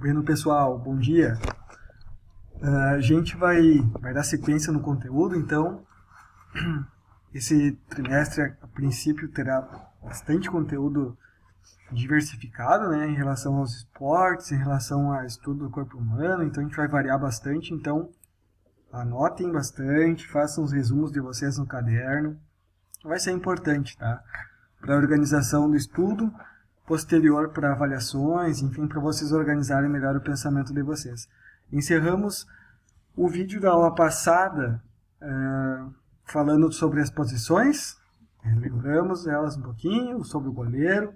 Bueno, pessoal, bom dia. A gente vai dar sequência no conteúdo, então esse trimestre, a princípio, terá bastante conteúdo diversificado, né, em relação aos esportes, em relação ao estudo do corpo humano, então a gente vai variar bastante, então anotem bastante, façam os resumos de vocês no caderno, vai ser importante, tá? Para a organização do estudo, posterior para avaliações, enfim, para vocês organizarem melhor o pensamento de vocês. Encerramos o vídeo da aula passada falando sobre as posições, lembramos elas um pouquinho, sobre o goleiro,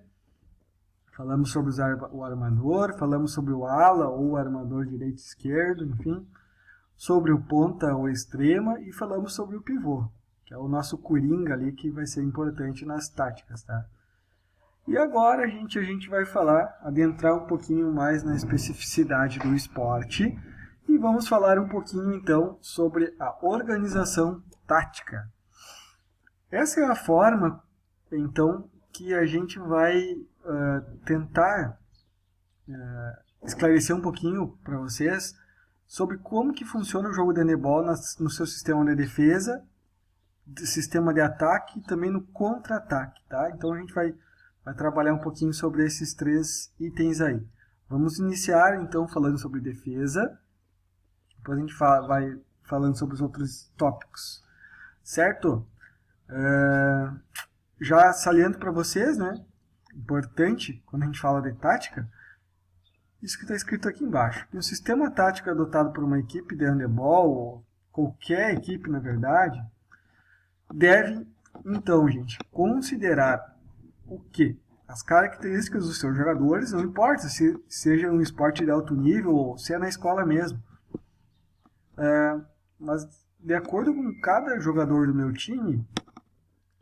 falamos sobre o armador, falamos sobre o ala ou o armador direito e esquerdo, enfim, sobre o ponta ou extrema e falamos sobre o pivô, que é o nosso coringa ali que vai ser importante nas táticas, tá? E agora a gente vai adentrar um pouquinho mais na especificidade do esporte e vamos falar um pouquinho então sobre a organização tática. Essa é a forma então que a gente vai tentar esclarecer um pouquinho para vocês sobre como que funciona o jogo de handebol no seu sistema de defesa, sistema de ataque e também no contra-ataque, tá? Então a gente vai trabalhar um pouquinho sobre esses três itens aí. Vamos iniciar então falando sobre defesa, depois a gente vai falando sobre os outros tópicos, certo? Já saliento para vocês, né? Importante quando a gente fala de tática, isso que está escrito aqui embaixo. O sistema tático adotado por uma equipe de handebol, ou qualquer equipe na verdade, deve então, gente, considerar o que? As características dos seus jogadores, não importa se seja um esporte de alto nível ou se é na escola mesmo. Mas de acordo com cada jogador do meu time,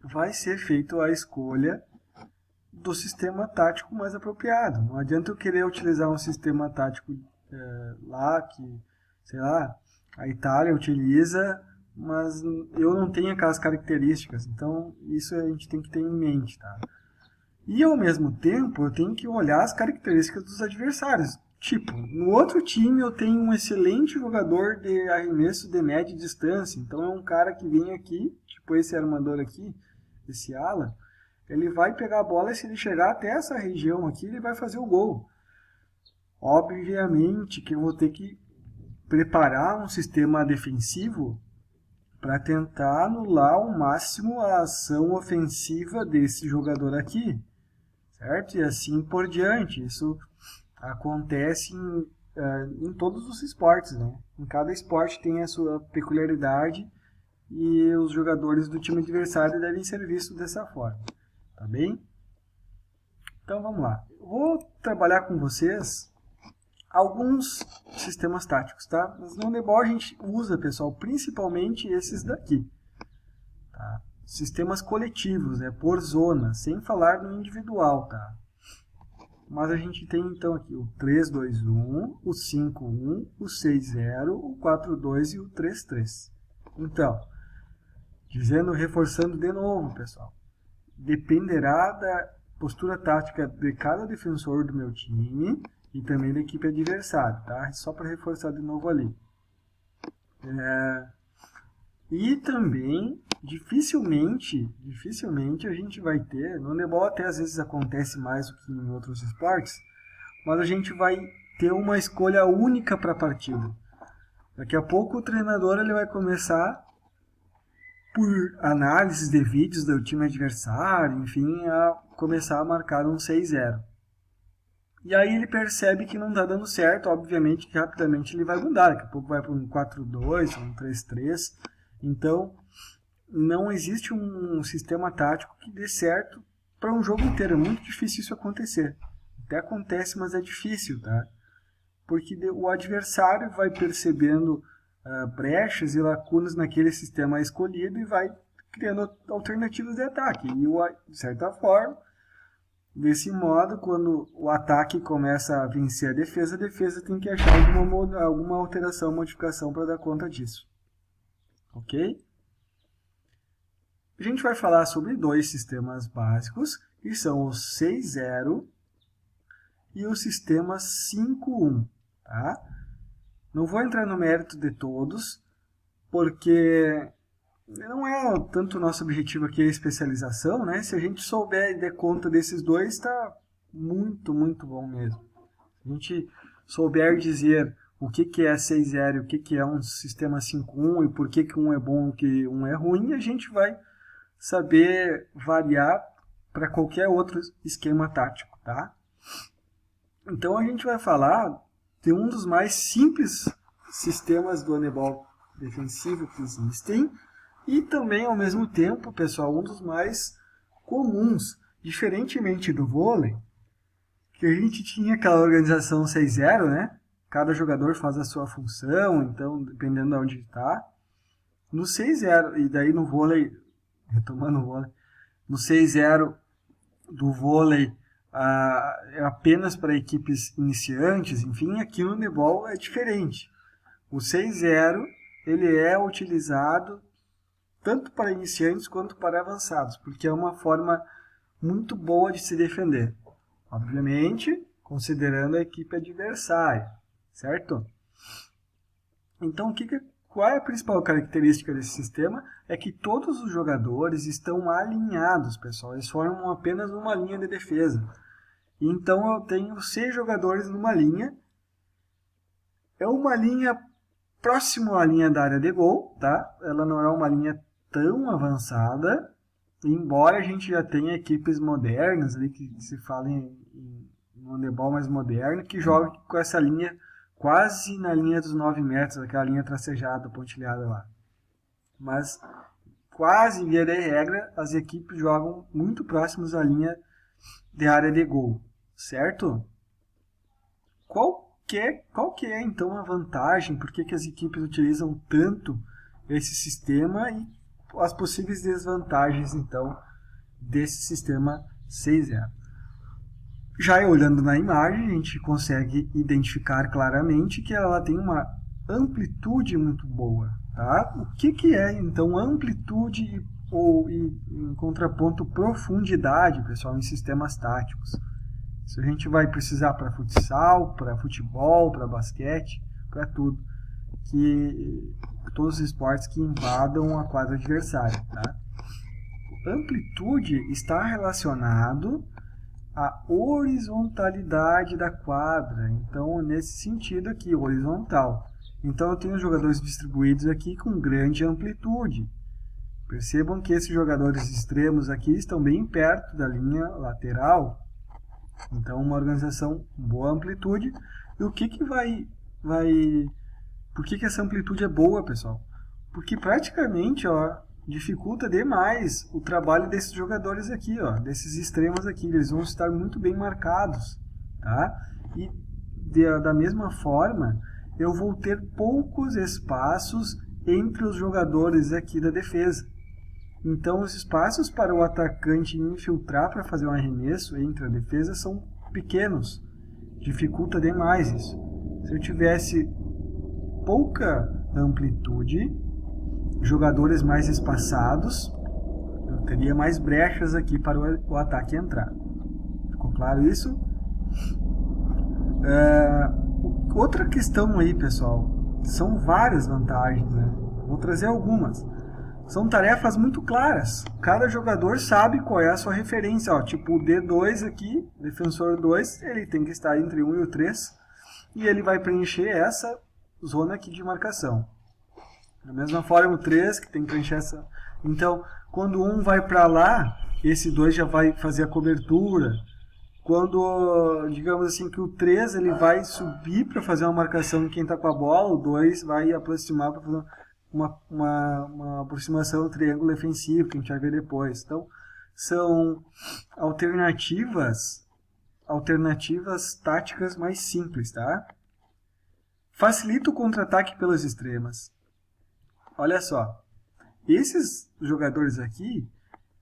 vai ser feita a escolha do sistema tático mais apropriado. Não adianta eu querer utilizar um sistema tático lá que, sei lá, a Itália utiliza, mas eu não tenho aquelas características. Então, isso a gente tem que ter em mente, tá? E, ao mesmo tempo, eu tenho que olhar as características dos adversários. Tipo, no outro time eu tenho um excelente jogador de arremesso de média distância. Então, é um cara que vem aqui, tipo esse armador aqui, esse ala, ele vai pegar a bola e se ele chegar até essa região aqui, ele vai fazer o gol. Obviamente que eu vou ter que preparar um sistema defensivo para tentar anular ao máximo a ação ofensiva desse jogador aqui. Certo? E assim por diante. Isso acontece em todos os esportes, né? Em cada esporte tem a sua peculiaridade e os jogadores do time adversário devem ser vistos dessa forma. Tá bem? Então vamos lá. Eu vou trabalhar com vocês alguns sistemas táticos, tá? Mas no handebol a gente usa, pessoal, principalmente esses daqui. Tá? Sistemas coletivos, por zona, sem falar no individual, tá? Mas a gente tem então aqui o 3-2-1, o 5-1, o 6-0, o 4-2 e o 3-3. Então, reforçando de novo, pessoal, dependerá da postura tática de cada defensor do meu time e também da equipe adversária, tá? Só para reforçar de novo ali. E também, dificilmente a gente vai ter, no handebol até às vezes acontece mais do que em outros esportes, mas a gente vai ter uma escolha única para a partida. Daqui a pouco o treinador ele vai começar, por análises de vídeos do time adversário, enfim, a começar a marcar um 6-0. E aí ele percebe que não está dando certo, obviamente que rapidamente ele vai mudar, daqui a pouco vai para um 4-2, um 3-3. Então, não existe um sistema tático que dê certo para um jogo inteiro. É muito difícil isso acontecer. Até acontece, mas é difícil, tá? Porque o adversário vai percebendo brechas e lacunas naquele sistema escolhido e vai criando alternativas de ataque. E, de certa forma, desse modo, quando o ataque começa a vencer a defesa tem que achar alguma alteração, modificação para dar conta disso. Ok? A gente vai falar sobre dois sistemas básicos, que são o 6-0 e o sistema 5-1. Tá? Não vou entrar no mérito de todos, porque não é tanto o nosso objetivo aqui a especialização, né? Se a gente souber e der conta desses dois, está muito, muito bom mesmo. Se a gente souber dizer o que é 6.0 e o que é um sistema 5.1 e por que um é bom e que um é ruim, a gente vai saber variar para qualquer outro esquema tático, tá? Então a gente vai falar de um dos mais simples sistemas do handebol defensivo que existem e também, ao mesmo tempo, pessoal, um dos mais comuns. Diferentemente do vôlei, que a gente tinha aquela organização 6-0, né? Cada jogador faz a sua função, então, dependendo de onde está. No 6-0, e daí no vôlei, retomando o vôlei, no 6-0 do vôlei é apenas para equipes iniciantes, enfim, aqui no handebol é diferente. O 6-0 ele é utilizado tanto para iniciantes quanto para avançados, porque é uma forma muito boa de se defender. Obviamente, considerando a equipe adversária, certo? Então, qual é a principal característica desse sistema? É que todos os jogadores estão alinhados, pessoal. Eles formam apenas uma linha de defesa. Então, eu tenho 6 jogadores numa linha. É uma linha próximo à linha da área de gol, tá? Ela não é uma linha tão avançada, embora a gente já tenha equipes modernas ali que se falem em handebol mais moderno, que jogam com essa linha quase na linha dos 9 metros, aquela linha tracejada, pontilhada lá. Mas quase via de regra, as equipes jogam muito próximos à linha de área de gol, certo? Qual que é então a vantagem? Por que as equipes utilizam tanto esse sistema e as possíveis desvantagens então desse sistema 6-0? Já olhando na imagem, a gente consegue identificar claramente que ela tem uma amplitude muito boa. Tá? O que é então amplitude em contraponto profundidade, pessoal, em sistemas táticos? Isso a gente vai precisar para futsal, para futebol, para basquete, para tudo. Todos os esportes que invadam a quadra adversária. Tá? Amplitude está relacionado à horizontalidade da quadra. Então, nesse sentido aqui, horizontal. Então, eu tenho jogadores distribuídos aqui com grande amplitude. Percebam que esses jogadores extremos aqui estão bem perto da linha lateral. Então, uma organização com boa amplitude. E o que vai... Por que essa amplitude é boa, pessoal? Porque praticamente dificulta demais o trabalho desses jogadores aqui, desses extremos aqui. Eles vão estar muito bem marcados. Tá? E da mesma forma, eu vou ter poucos espaços entre os jogadores aqui da defesa. Então, os espaços para o atacante infiltrar para fazer um arremesso entre a defesa são pequenos. Dificulta demais isso. Se eu tivesse pouca amplitude, jogadores mais espaçados, eu teria mais brechas aqui para o ataque entrar. Ficou claro isso? Outra questão aí, pessoal, são várias vantagens, né? Vou trazer algumas. São tarefas muito claras. Cada jogador sabe qual é a sua referência. Tipo o D2 aqui, defensor 2, ele tem que estar entre 1 e o 3. E ele vai preencher essa zona aqui de marcação. Da mesma forma o 3, que tem que preencher essa. Então, quando um vai para lá, esse 2 já vai fazer a cobertura. Quando, digamos assim, que o 3 ele vai subir para fazer uma marcação em quem está com a bola, o 2 vai aproximar para fazer uma aproximação do triângulo defensivo, que a gente vai ver depois. Então, são alternativas táticas mais simples, tá? Facilita o contra-ataque pelas extremas. Olha só, esses jogadores aqui,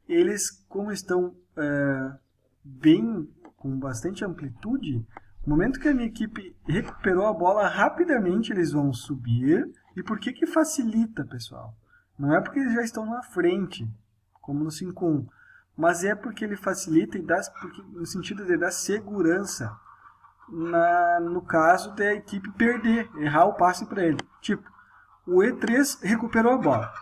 eles como estão com bastante amplitude, no momento que a minha equipe recuperou a bola, rapidamente eles vão subir. E por que facilita, pessoal? Não é porque eles já estão na frente, como no 5-1, mas é porque ele facilita no sentido de dar segurança. no caso da equipe perder, errar o passe para ele. Tipo, o E3 recuperou a bola.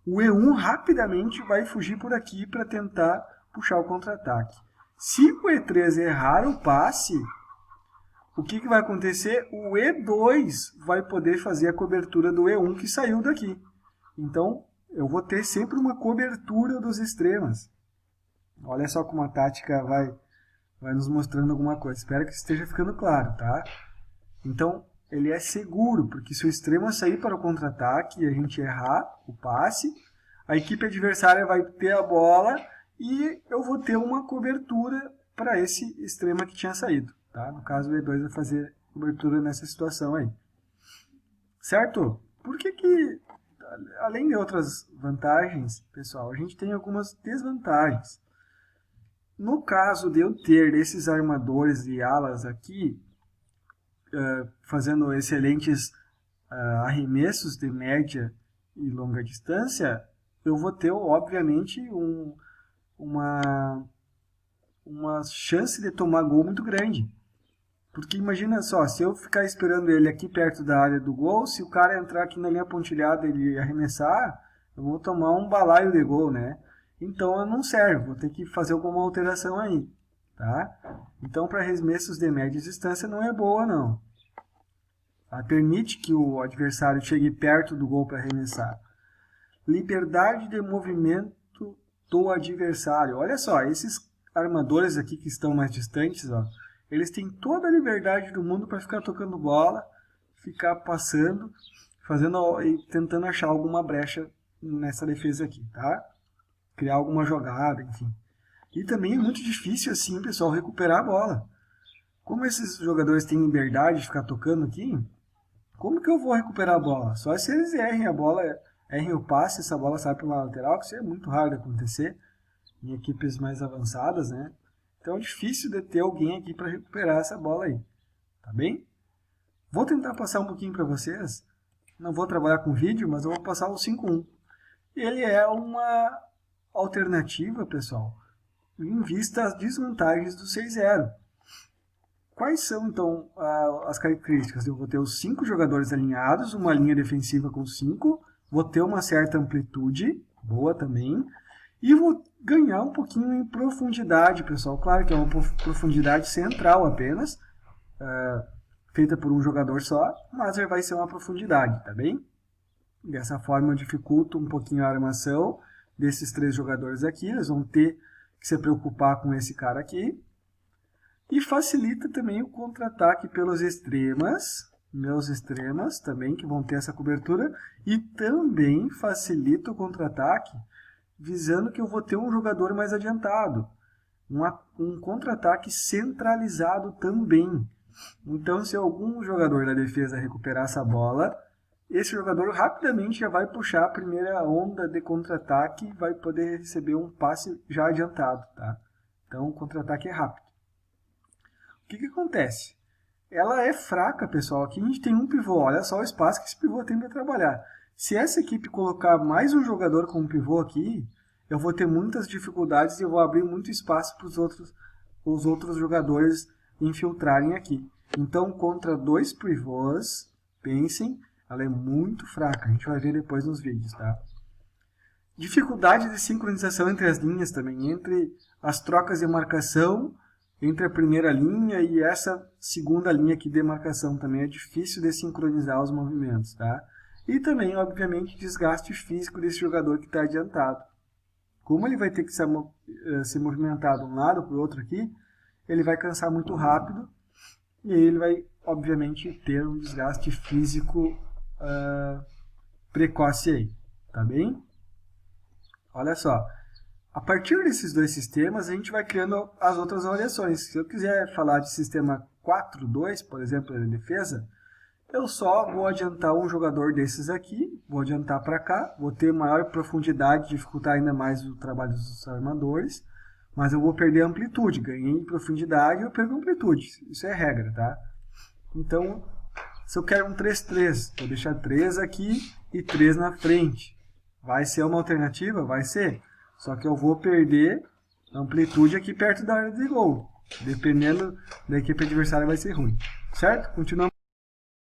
O E1 rapidamente vai fugir por aqui para tentar puxar o contra-ataque. Se o E3 errar o passe, o que vai acontecer? O E2 vai poder fazer a cobertura do E1 que saiu daqui. Então, eu vou ter sempre uma cobertura dos extremos. Olha só como a tática vai nos mostrando alguma coisa. Espero que esteja ficando claro, tá? Então, ele é seguro, porque se o extremo sair para o contra-ataque e a gente errar o passe, a equipe adversária vai ter a bola e eu vou ter uma cobertura para esse extremo que tinha saído. Tá? No caso, o E2 vai fazer cobertura nessa situação aí. Certo? Por que, além de outras vantagens, pessoal, a gente tem algumas desvantagens. No caso de eu ter esses armadores e alas aqui, fazendo excelentes arremessos de média e longa distância, eu vou ter, obviamente, uma chance de tomar gol muito grande. Porque imagina só, se eu ficar esperando ele aqui perto da área do gol, se o cara entrar aqui na linha pontilhada e ele arremessar, eu vou tomar um balaio de gol, né? Então não serve, vou ter que fazer alguma alteração aí, tá? Então para arremessos de média distância não é boa não. Ela permite que o adversário chegue perto do gol para arremessar. Liberdade de movimento do adversário. Olha só, esses armadores aqui que estão mais distantes, ó, eles têm toda a liberdade do mundo para ficar tocando bola, ficar passando, fazendo e tentando achar alguma brecha nessa defesa aqui, tá? Criar alguma jogada, enfim. E também é muito difícil assim, pessoal, recuperar a bola. Como esses jogadores têm liberdade de ficar tocando aqui, como que eu vou recuperar a bola? Só se eles errem a bola, errem o passe, essa bola sai para uma lateral, que isso é muito raro de acontecer em equipes mais avançadas, né? Então é difícil de ter alguém aqui para recuperar essa bola aí, tá bem? Vou tentar passar um pouquinho para vocês, não vou trabalhar com vídeo, mas eu vou passar o 5-1. Ele é uma alternativa, pessoal, em vista às desvantagens do 6-0. Quais são, então, as características? Eu vou ter os 5 jogadores alinhados, uma linha defensiva com 5, vou ter uma certa amplitude, boa também, e vou ganhar um pouquinho em profundidade, pessoal. Claro que é uma profundidade central apenas, feita por um jogador só, mas vai ser uma profundidade, tá bem? Dessa forma eu dificulto um pouquinho a armação desses 3 jogadores aqui, eles vão ter que se preocupar com esse cara aqui. E facilita também o contra-ataque pelos extremas, meus extremas também, que vão ter essa cobertura. E também facilita o contra-ataque, visando que eu vou ter um jogador mais adiantado. Um contra-ataque centralizado também. Então, se algum jogador da defesa recuperar essa bola, esse jogador rapidamente já vai puxar a primeira onda de contra-ataque e vai poder receber um passe já adiantado, tá? Então, o contra-ataque é rápido. O que acontece? Ela é fraca, pessoal. Aqui a gente tem um pivô. Olha só o espaço que esse pivô tem para trabalhar. Se essa equipe colocar mais um jogador como pivô aqui, eu vou ter muitas dificuldades e eu vou abrir muito espaço para os outros jogadores infiltrarem aqui. Então, contra 2 pivôs, pensem, ela é muito fraca. A gente vai ver depois nos vídeos, tá? Dificuldade de sincronização entre as linhas também, entre as trocas de marcação, entre a primeira linha e essa segunda linha aqui de marcação também é difícil de sincronizar os movimentos, tá? E também, obviamente, desgaste físico desse jogador que está adiantado. Como ele vai ter que se movimentar de um lado para o outro aqui, ele vai cansar muito rápido e ele vai, obviamente, ter um desgaste físico precoce aí, tá bem? Olha só. A partir desses 2 sistemas, a gente vai criando as outras variações. Se eu quiser falar de sistema 4-2, por exemplo, de defesa, eu só vou adiantar um jogador desses aqui, vou adiantar para cá, vou ter maior profundidade, dificultar ainda mais o trabalho dos armadores, mas eu vou perder amplitude. Ganhei em profundidade, eu perco amplitude. Isso é regra, tá? Então, se eu quero um 3-3, vou deixar 3 aqui e 3 na frente. Vai ser uma alternativa? Vai ser. Só que eu vou perder amplitude aqui perto da área de gol. Dependendo da equipe adversária vai ser ruim. Certo? Continuamos.